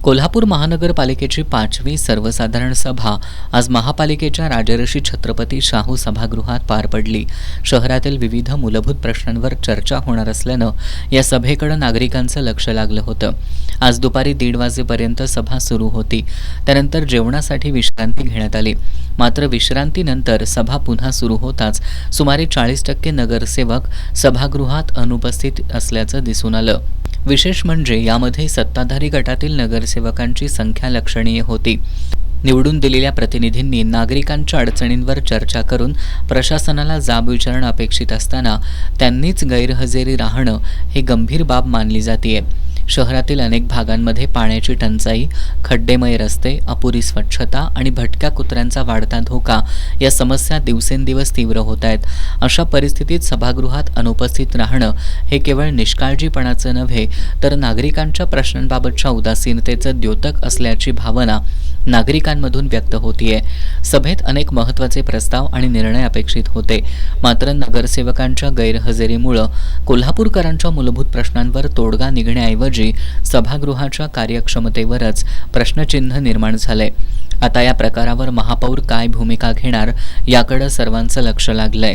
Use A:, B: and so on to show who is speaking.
A: कोल्हापूर महानगरपालिकेची 5वी सर्वसाधारण सभा आज महापालिकेच्या राजर्षी छत्रपती शाहू सभागृहात पार पडली. शहरातील विविध मूलभूत प्रश्नांवर चर्चा होणार असल्यानं या सभेकडे नागरिकांचं लक्ष लागलं होतं. आज दुपारी 1:30 वाजेपर्यंत सभा सुरू होती. त्यानंतर जेवणासाठी विश्रांती घेण्यात आली. मात्र विश्रांतीनंतर सभा पुन्हा सुरू होताच सुमारे 40% नगरसेवक सभागृहात अनुपस्थित असल्याचं दिसून आलं. विशेष म्हणजे यामध्ये सत्ताधारी गटातील नगरसेवकांची संख्या लक्षणीय होती. निवडून दिलेल्या प्रतिनिधींनी नागरिकांच्या अडचणींवर चर्चा करून प्रशासनाला जाब विचारणं अपेक्षित असताना त्यांनीच गैरहजेरी राहणं ही गंभीर बाब मानली जाते. शहरातील अनेक भागांमध्ये पाण्याची टंचाई, खड्डेमय रस्ते, अपुरी स्वच्छता आणि भटक्या कुत्र्यांचा वाढता धोका या समस्या दिवसेंदिवस तीव्र होत आहेत. अशा परिस्थितीत सभागृहात अनुपस्थित राहणं हे केवळ निष्काळजीपणाचं नव्हे तर नागरिकांच्या प्रश्नांबाबतच्या उदासीनतेचं द्योतक असल्याची भावना नागरिकांमधून व्यक्त होतीये. सभेत अनेक महत्त्वाचे प्रस्ताव आणि निर्णय अपेक्षित होते. मात्र नगरसेवकांच्या गैरहजेरीमुळे कोल्हापूरकरांच्या मूलभूत प्रश्नांवर तोडगा निघण्याऐवजी सभागृहाच्या कार्यक्षमतेवरच प्रश्नचिन्ह निर्माण झाले. आता या प्रकारावर महापौर काय भूमिका घेणार याकडे सर्वांचं लक्ष लागलंय.